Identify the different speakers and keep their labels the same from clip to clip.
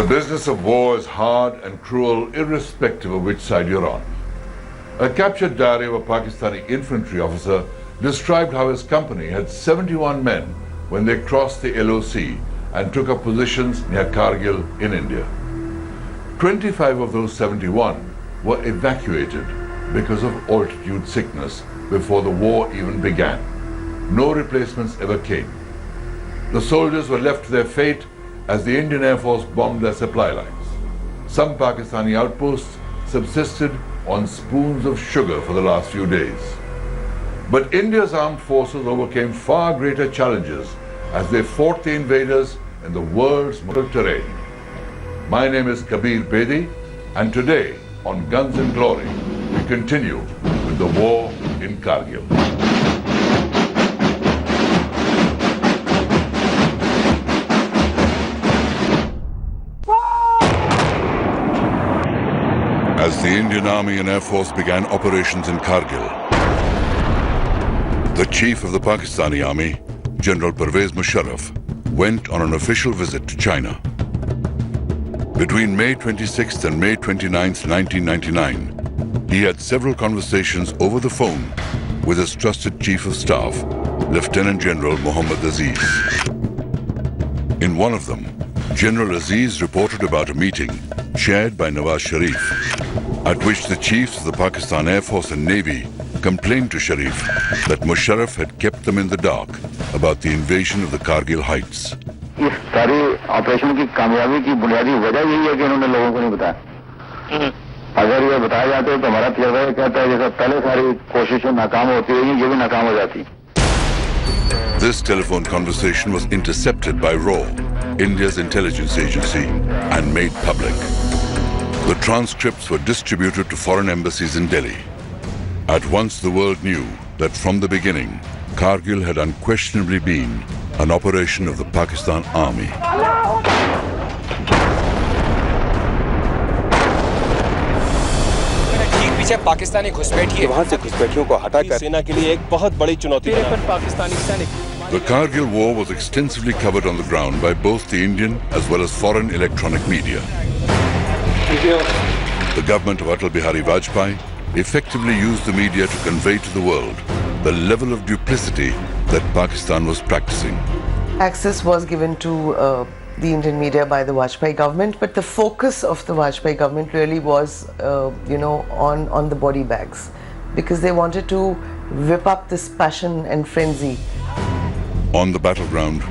Speaker 1: The business of war is hard and cruel irrespective of which side you're on. A captured diary of a Pakistani infantry officer described how his company had 71 men when they crossed the LOC and took up positions near Kargil in India. 25 of those 71 were evacuated because of altitude sickness before the war even began. No replacements ever came. The soldiers were left to their fate as the Indian Air Force bombed their supply lines. Some Pakistani outposts subsisted on spoons of sugar for the last few days. But India's armed forces overcame far greater challenges as they fought the invaders in the world's mortal terrain. My name is Kabir Bedi, and today on Guns and Glory, we continue with the war in Kargil. As the Indian Army and Air Force began operations in Kargil, the chief of the Pakistani Army, General Pervez Musharraf, went on an official visit to China. Between May 26th and May 29th, 1999, he had several conversations over the phone with his trusted chief of staff, Lieutenant General Muhammad Aziz. In one of them, General Aziz reported about a meeting chaired by Nawaz Sharif, at which the chiefs of the Pakistan Air Force and Navy complained to Sharif that Musharraf had kept them in the dark about the invasion of the Kargil heights.
Speaker 2: इस सारे operation की कामयाबी की बुनियादी वजह यही है कि इन्होंने लोगों को नहीं बताया। अगर ये बताया जाता तो हमारा तजर्बा ये कहता है जैसा पहले सारी कोशिशें नाकाम होती रही ये भी नाकाम हो जाती।
Speaker 1: This telephone conversation was intercepted by RAW, India's intelligence agency, and made public. The transcripts were distributed to foreign embassies in Delhi. At once the world knew that from the beginning, Kargil had unquestionably been an operation of the Pakistan Army.
Speaker 3: ठीक पीछे पाकिस्तानी घुसपैठी है।
Speaker 4: वहां से घुसपैठियों को हटाकर
Speaker 3: सेना के लिए एक बहुत बड़ी चुनौती है। पाकिस्तानी सैनिक।
Speaker 1: The Kargil War was extensively covered on the ground by both the Indian as well as foreign electronic media. The government of Atal Bihari Vajpayee effectively used the media to convey to the world the level of duplicity that Pakistan was practicing.
Speaker 5: Access was given to the Indian media by the Vajpayee government, but the focus of the Vajpayee government really was, on the body bags, because they wanted to whip up this passion and frenzy.
Speaker 1: On the battleground,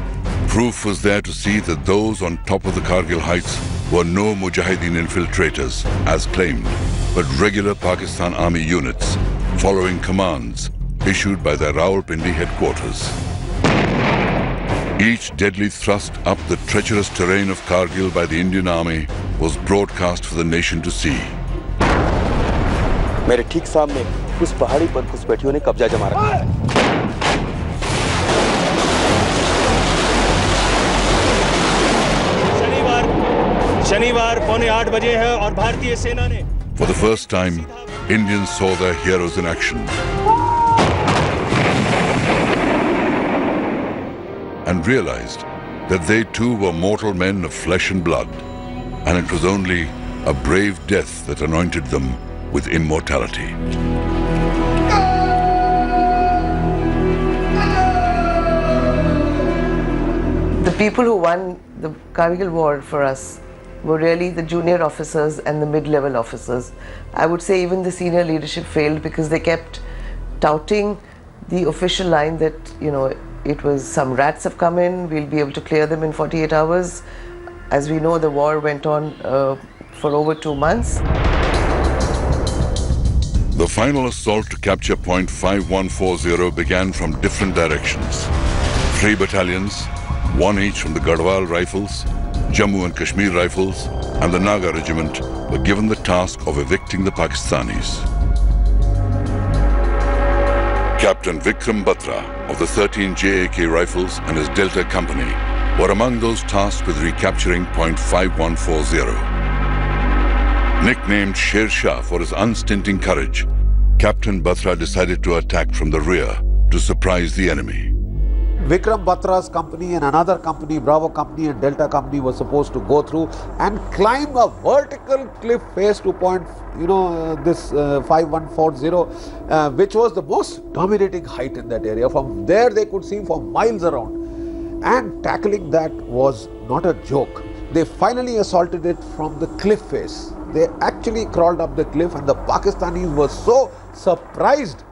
Speaker 1: proof was there to see that those on top of the Kargil heights were no Mujahideen infiltrators, as claimed, but regular Pakistan Army units, following commands issued by their Rawalpindi headquarters. Each deadly thrust up the treacherous terrain of Kargil by the Indian Army was broadcast for the nation to see.
Speaker 4: मेरे ठीक सामने उस पहाड़ी पर घुसपैठियों ने कब्जा जमा रखा है।
Speaker 3: शनिवार पौने 8 बजे है और भारतीय सेना ने
Speaker 1: For the first time, Indians saw their heroes in action and realized that they too were mortal men of flesh and blood, and it was only a brave death that anointed them with immortality.
Speaker 5: The people who won the Kargil war for us were really the junior officers and the mid-level officers. I would say even the senior leadership failed because they kept touting the official line that, it was some rats have come in, we'll be able to clear them in 48 hours. As we know, the war went on for over 2 months.
Speaker 1: The final assault to capture Point 5140 began from different directions. 3 battalions, 1 each from the Garhwal Rifles, Jammu and Kashmir Rifles, and the Naga Regiment were given the task of evicting the Pakistanis. Captain Vikram Batra of the 13 JAK Rifles and his Delta Company were among those tasked with recapturing Point 5140. Nicknamed Sher Shah for his unstinting courage, Captain Batra decided to attack from the rear to surprise the enemy.
Speaker 6: Vikram Batra's company and another company, Bravo company and Delta company, was supposed to go through and climb a vertical cliff face to point, this 5140, which was the most dominating height in that area. From there they could see for miles around, and tackling that was not a joke. They finally assaulted it from the cliff face. They actually crawled up the cliff, and the Pakistanis were so surprised.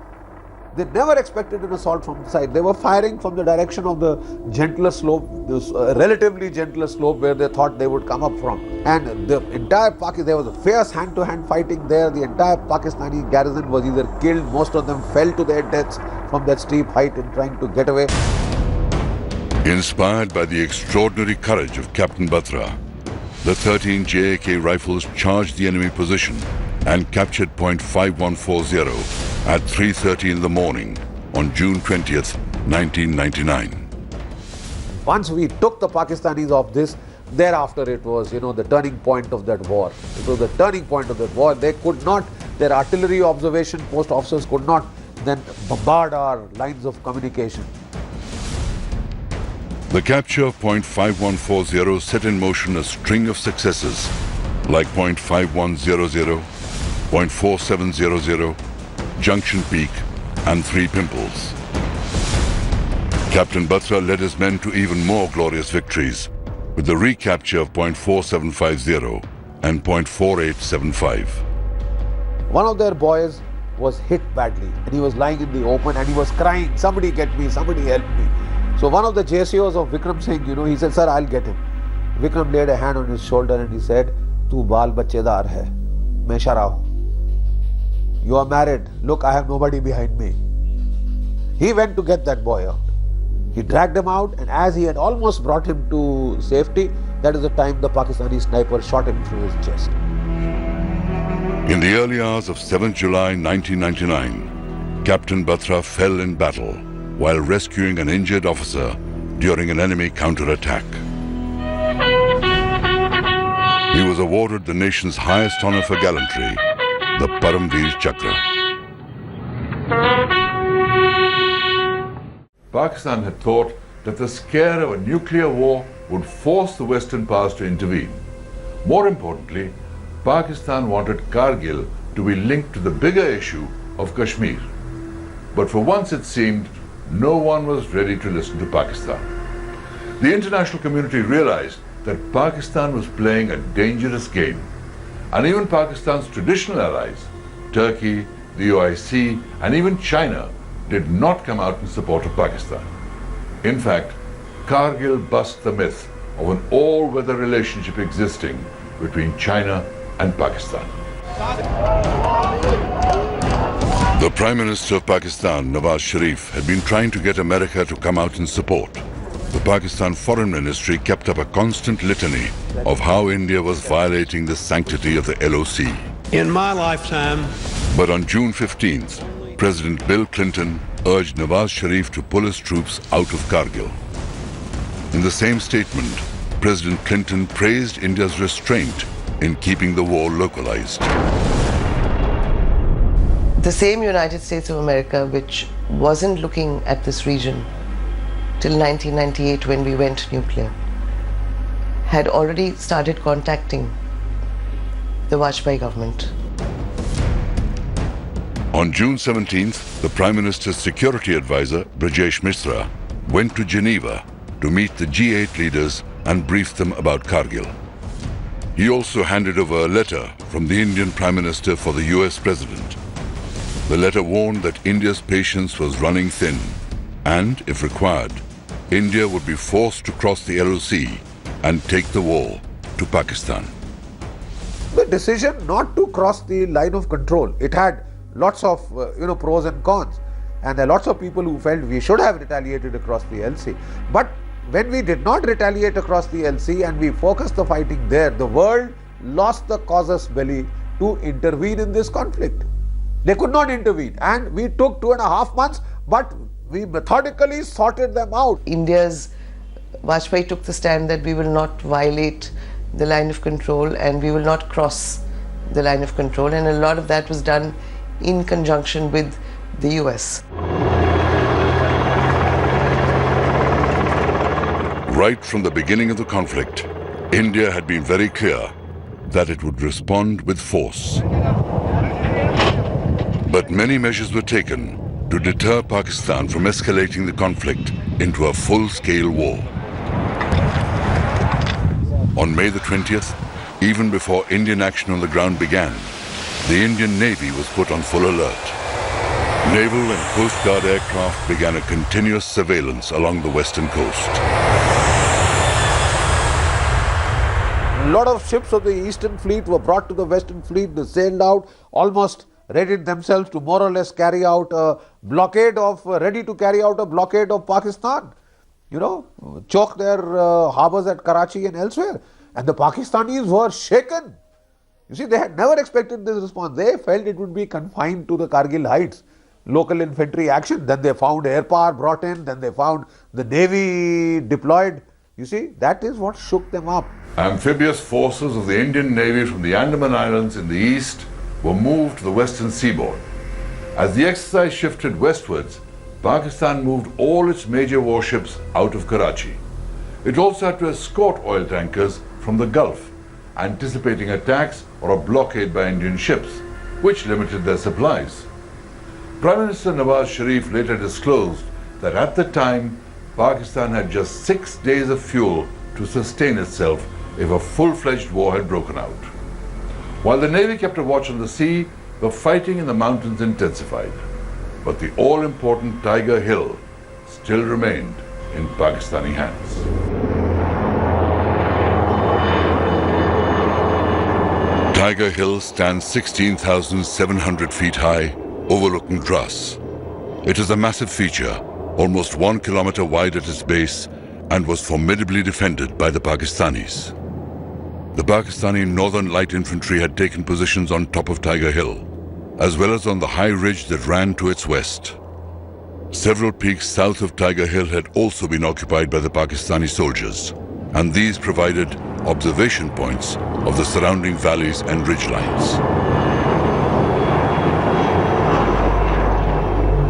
Speaker 6: They never expected an assault from the side. They were firing from the direction of the gentler slope, this relatively gentler slope where they thought they would come up from. And the entire there was a fierce hand-to-hand fighting there. The entire Pakistani garrison was either killed, most of them fell to their deaths from that steep height in trying to get away.
Speaker 1: Inspired by the extraordinary courage of Captain Batra, the 13 JAK rifles charged the enemy position and captured point 5140 at 3:30 in the morning on June 20th, 1999.
Speaker 6: Once we took the Pakistanis off this, thereafter it was, the turning point of that war. It was the turning point of that war. They could not, their artillery observation post officers could not then bombard our lines of communication.
Speaker 1: The capture of point 5140 set in motion a string of successes like point 5100, point 4700, Junction Peak and 3 Pimples. Captain Batra led his men to even more glorious victories with the recapture of point 4750 and point 4875.
Speaker 6: One of their boys was hit badly and he was lying in the open and he was crying, "Somebody get me, somebody help me." So one of the JCOs of Vikram Singh, he said, "Sir, I'll get him." Vikram laid a hand on his shoulder and he said, "Tu baal bachedar hai, main shara hu. You are married. Look, I have nobody behind me." He went to get that boy out. He dragged him out, and as he had almost brought him to safety, that is the time the Pakistani sniper shot him through his chest.
Speaker 1: In the early hours of 7th July 1999, Captain Batra fell in battle while rescuing an injured officer during an enemy counterattack. He was awarded the nation's highest honor for gallantry, the Paramveer Chakra. Pakistan had thought that the scare of a nuclear war would force the Western powers to intervene. More importantly, Pakistan wanted Kargil to be linked to the bigger issue of Kashmir. But for once it seemed no one was ready to listen to Pakistan. The international community realized that Pakistan was playing a dangerous game. And even Pakistan's traditional allies, Turkey, the OIC, and even China, did not come out in support of Pakistan. In fact, Kargil bust the myth of an all-weather relationship existing between China and Pakistan. The Prime Minister of Pakistan, Nawaz Sharif, had been trying to get America to come out in support. The Pakistan Foreign Ministry kept up a constant litany of how India was violating the sanctity of the LOC.
Speaker 7: In my lifetime.
Speaker 1: But on June 15th, President Bill Clinton urged Nawaz Sharif to pull his troops out of Kargil. In the same statement, President Clinton praised India's restraint in keeping the war localized.
Speaker 5: The same United States of America, which wasn't looking at this region till 1998 when we went nuclear, had already started contacting the Vajpayee government.
Speaker 1: On June 17th, the Prime Minister's security advisor, Brajesh Mishra, went to Geneva to meet the G8 leaders and brief them about Kargil. He also handed over a letter from the Indian Prime Minister for the US President. The letter warned that India's patience was running thin and, if required, India would be forced to cross the LOC and take the war to Pakistan.
Speaker 6: The decision not to cross the line of control, it had lots of pros and cons, and there are lots of people who felt we should have retaliated across the LC. But when we did not retaliate across the LC and we focused the fighting there, the world lost the casus belli to intervene in this conflict. They could not intervene, and we took 2.5 months, but we methodically sorted them out.
Speaker 5: India's Vajpayee took the stand that we will not violate the line of control and we will not cross the line of control, and a lot of that was done in conjunction with the US.
Speaker 1: Right from the beginning of the conflict, India had been very clear that it would respond with force. But many measures were taken to deter Pakistan from escalating the conflict into a full-scale war. On May the 20th, even before Indian action on the ground began, the Indian Navy was put on full alert. Naval and Coast Guard aircraft began a continuous surveillance along the western coast.
Speaker 6: A lot of ships of the Eastern Fleet were brought to the Western Fleet. They sailed out, almost readied themselves to more or less carry out a blockade of, ready to carry out a blockade of Pakistan. You know, choke their harbors at Karachi and elsewhere. And the Pakistanis were shaken. You see, they had never expected this response. They felt it would be confined to the Kargil heights, local infantry action. Then they found air power brought in, then they found the Navy deployed. You see, that is what shook them up.
Speaker 1: Amphibious forces of the Indian Navy from the Andaman Islands in the east were moved to the western seaboard. As the exercise shifted westwards, Pakistan moved all its major warships out of Karachi. It also had to escort oil tankers from the Gulf, anticipating attacks or a blockade by Indian ships, which limited their supplies. Prime Minister Nawaz Sharif later disclosed that at the time, Pakistan had just 6 days of fuel to sustain itself if a full-fledged war had broken out. While the Navy kept a watch on the sea, the fighting in the mountains intensified. But the all-important Tiger Hill still remained in Pakistani hands. Tiger Hill stands 16,700 feet high, overlooking Dras. It is a massive feature, almost 1 kilometer wide at its base, and was formidably defended by the Pakistanis. The Pakistani Northern Light Infantry had taken positions on top of Tiger Hill, as well as on the high ridge that ran to its west. Several peaks south of Tiger Hill had also been occupied by the Pakistani soldiers, and these provided observation points of the surrounding valleys and ridgelines.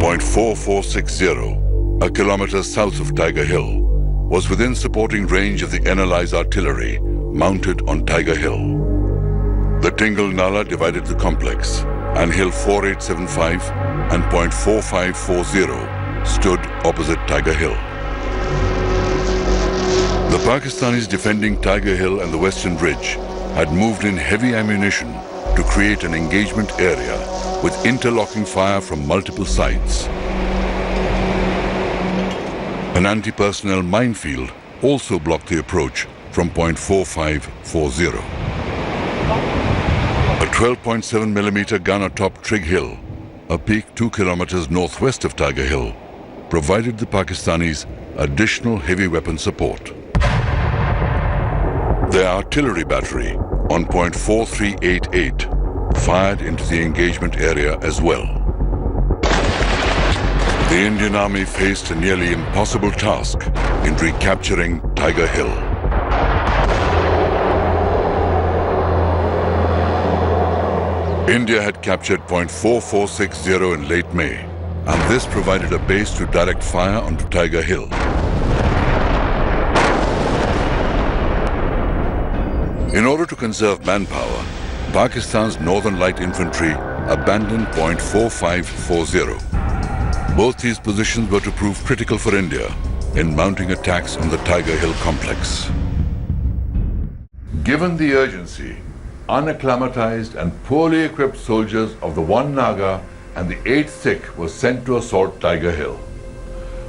Speaker 1: Point 4460, a kilometer south of Tiger Hill, was within supporting range of the NLI's artillery mounted on Tiger Hill. The Tingle Nala divided the complex, and Hill 4875 and Point 4540 stood opposite Tiger Hill. The Pakistanis defending Tiger Hill and the Western Ridge had moved in heavy ammunition to create an engagement area with interlocking fire from multiple sides. An anti-personnel minefield also blocked the approach from Point 4540. A 12.7mm gun atop Trig Hill, a peak 2 kilometers northwest of Tiger Hill, provided the Pakistanis additional heavy weapon support. Their artillery battery on Point 4388 fired into the engagement area as well. The Indian Army faced a nearly impossible task in recapturing Tiger Hill. India had captured Point 4460 in late May, and this provided a base to direct fire onto Tiger Hill. In order to conserve manpower, Pakistan's Northern Light Infantry abandoned Point 4540. Both these positions were to prove critical for India in mounting attacks on the Tiger Hill complex. Given the urgency, unacclimatized and poorly equipped soldiers of the 1 Naga and the 8th Sikh were sent to assault Tiger Hill.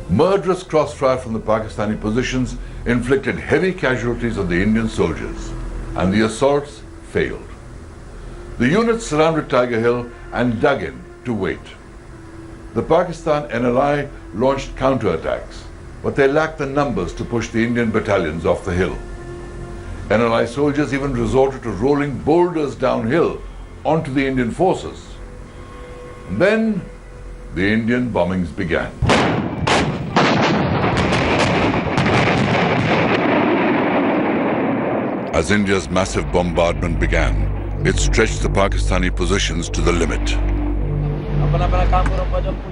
Speaker 1: Murderous crossfire from the Pakistani positions inflicted heavy casualties on the Indian soldiers, and the assaults failed. The units surrounded Tiger Hill and dug in to wait. The Pakistan NLI launched counterattacks, but they lacked the numbers to push the Indian battalions off the hill. NLI soldiers even resorted to rolling boulders downhill onto the Indian forces. And then the Indian bombings began. As India's massive bombardment began, it stretched the Pakistani positions to the limit.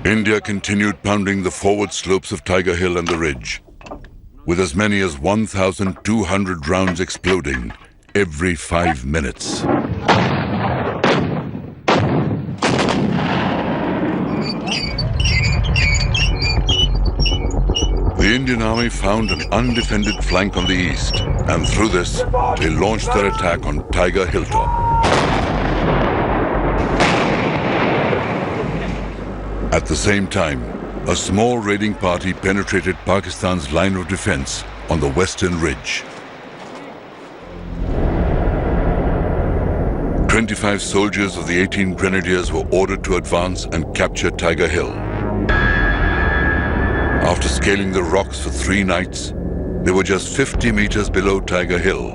Speaker 1: India continued pounding the forward slopes of Tiger Hill and the ridge. with as many as 1,200 rounds exploding every 5 minutes. The Indian Army found an undefended flank on the east, and through this, they launched their attack on Tiger Hilltop. At the same time, a small raiding party penetrated Pakistan's line of defense on the western ridge. 25 soldiers of the 18 Grenadiers were ordered to advance and capture Tiger Hill. After scaling the rocks for 3 nights, they were just 50 meters below Tiger Hill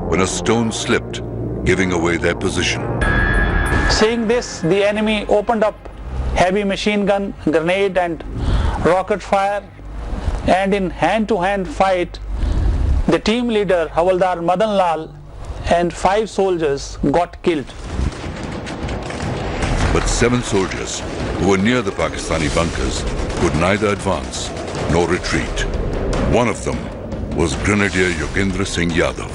Speaker 1: when a stone slipped, giving away their position.
Speaker 8: Seeing this, the enemy opened up heavy machine gun, grenade and rocket fire, and in hand-to-hand fight, the team leader Havaldar Madan Lal and 5 soldiers got killed.
Speaker 1: But 7 soldiers who were near the Pakistani bunkers could neither advance nor retreat. One of them was Grenadier Yogendra Singh Yadav.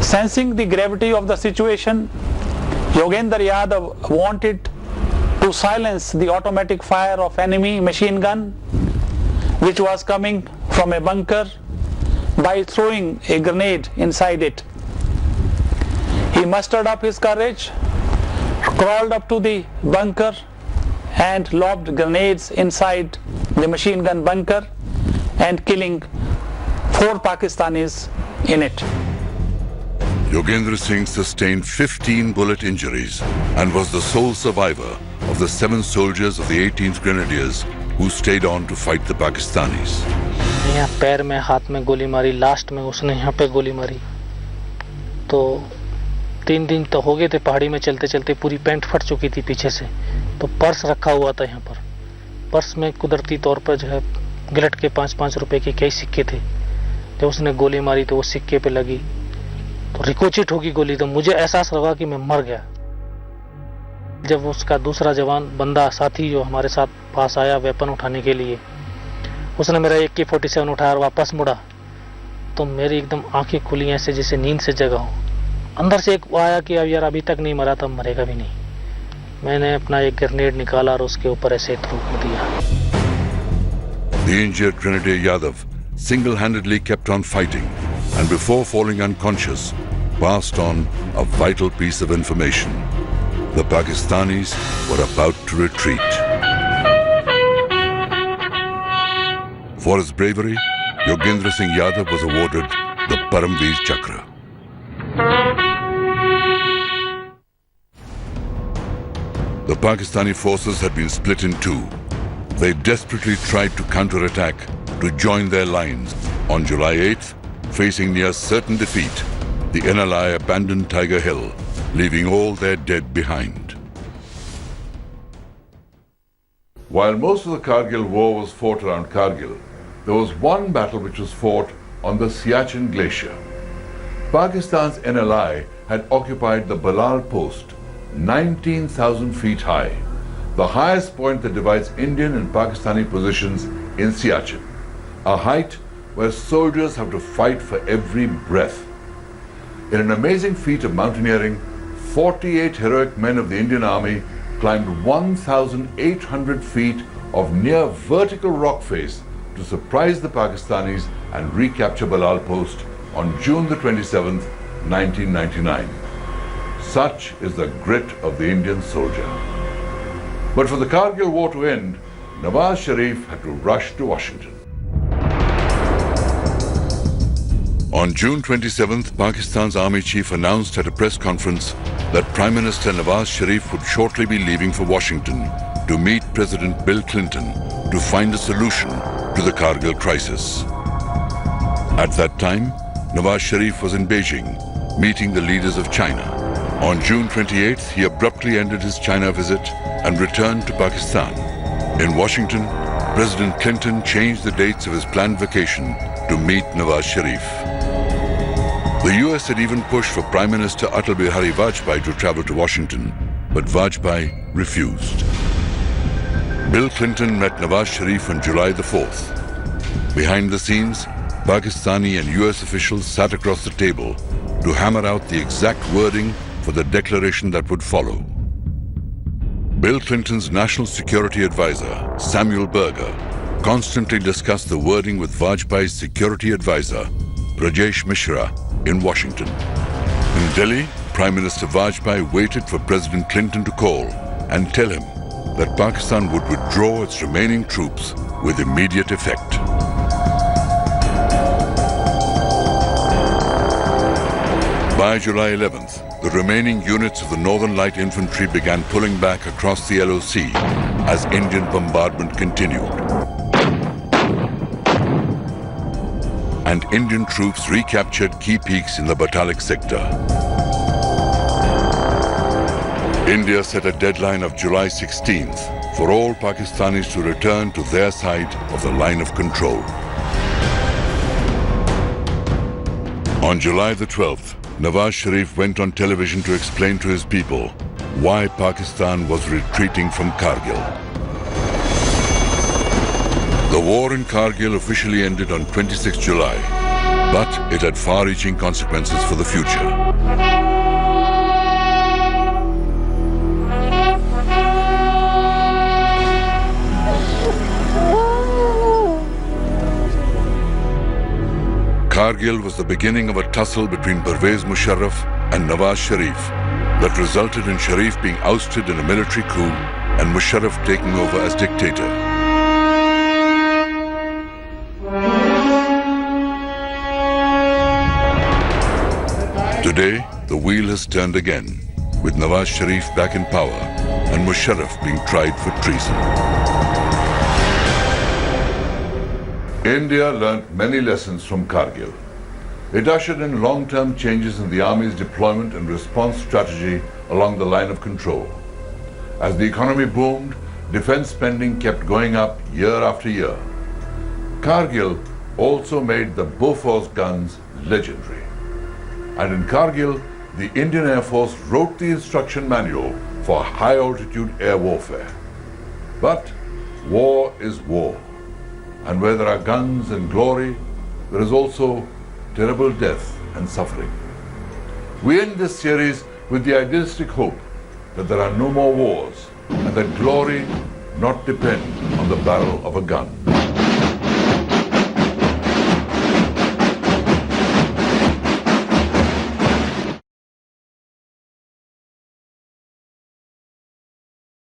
Speaker 8: Sensing the gravity of the situation, Yogendra Yadav wanted to silence the automatic fire of enemy machine gun which was coming from a bunker by throwing a grenade inside it. He mustered up his courage, crawled up to the bunker and lobbed grenades inside the machine gun bunker and killing 4 Pakistanis in it.
Speaker 1: Yogendra Singh sustained 15 bullet injuries and was the sole survivor of the 7 soldiers of the 18th Grenadiers who stayed on to fight the Pakistanis.
Speaker 9: यहाँ पैर में हाथ में गोली मारी, last में उसने यहाँ पे गोली मारी। तो 3 दिन तो हो गए थे पहाड़ी में चलते चलते, पूरी पैंट फट चुकी थी पीछे से। तो पर्स रखा हुआ था यहाँ पर, पर्स में कुदरती तौर पर जो है गिलट के 5-5 रुपए के कई सिक्के थे। जब उसने गोली मारी तो वो सिक्के पे लगी तो रिकोचिट होगी गोली, तो मुझे एहसास लगा कि मैं मर गया। जब उसका दूसरा जवान बंदा साथी जो हमारे साथ पास आया वेपन उठाने के लिए, उसने मेरा AK-47 उठाया और वापस मुड़ा, तो मेरी एकदम आंखें खुली ऐसे जैसे नींद से जगा हूँ। अंदर से एक आया कि अब यार अभी तक नहीं मरा, तब मरेगा भी नहीं। मैंने अपना एक ग्रेनेड निकाला और उसके ऊपर ऐसे थ्रो कर दिया।
Speaker 1: The injured Grenadier Yadav single-handedly kept on fighting and before falling unconscious, passed on a vital piece of information. The Pakistanis were about to retreat. For his bravery, Yogendra Singh Yadav was awarded the Paramveer Chakra. The Pakistani forces had been split in 2. They desperately tried to counterattack to join their lines. On July 8th, facing near certain defeat, the NLI abandoned Tiger Hill, leaving all their dead behind. While most of the Kargil war was fought around Kargil, there was one battle which was fought on the Siachen Glacier. Pakistan's NLI had occupied the Balal Post, 19,000 feet high, the highest point that divides Indian and Pakistani positions in Siachen, a height where soldiers have to fight for every breath. In an amazing feat of mountaineering, 48 heroic men of the Indian Army climbed 1,800 feet of near vertical rock face to surprise the Pakistanis and recapture Balal Post on June the 27th, 1999. Such is the grit of the Indian soldier. But for the Kargil war to end, Nawaz Sharif had to rush to Washington. On June 27th, Pakistan's army chief announced at a press conference that Prime Minister Nawaz Sharif would shortly be leaving for Washington to meet President Bill Clinton to find a solution to the Kargil crisis. At that time, Nawaz Sharif was in Beijing, meeting the leaders of China. On June 28th, he abruptly ended his China visit and returned to Pakistan. In Washington, President Clinton changed the dates of his planned vacation to meet Nawaz Sharif. The US had even pushed for Prime Minister Atal Bihari Vajpayee to travel to Washington, but Vajpayee refused. Bill Clinton met Nawaz Sharif on July the 4th. Behind the scenes, Pakistani and US officials sat across the table to hammer out the exact wording for the declaration that would follow. Bill Clinton's national security advisor, Samuel Berger, constantly discussed the wording with Vajpayee's security advisor, Rajesh Mishra, in Washington. In Delhi, Prime Minister Vajpayee waited for President Clinton to call and tell him that Pakistan would withdraw its remaining troops with immediate effect. By July 11th, the remaining units of the Northern Light Infantry began pulling back across the LOC as Indian bombardment continued. And Indian troops recaptured key peaks in the Batalik sector. India set a deadline of July 16th for all Pakistanis to return to their side of the line of control. On July the 12th, Nawaz Sharif went on television to explain to his people why Pakistan was retreating from Kargil. The war in Kargil officially ended on 26 July, but it had far-reaching consequences for the future. Kargil was the beginning of a tussle between Pervez Musharraf and Nawaz Sharif that resulted in Sharif being ousted in a military coup and Musharraf taking over as dictator. Today, the wheel has turned again, with Nawaz Sharif back in power and Musharraf being tried for treason. India learnt many lessons from Kargil. It ushered in long-term changes in the army's deployment and response strategy along the line of control. As the economy boomed, defense spending kept going up year after year. Kargil also made the Bofors guns legendary. And in Kargil, the Indian Air Force wrote the instruction manual for high-altitude air warfare. But war is war. And where there are guns and glory, there is also terrible death and suffering. We end this series with the idealistic hope that there are no more wars and that glory not depend on the barrel of a gun.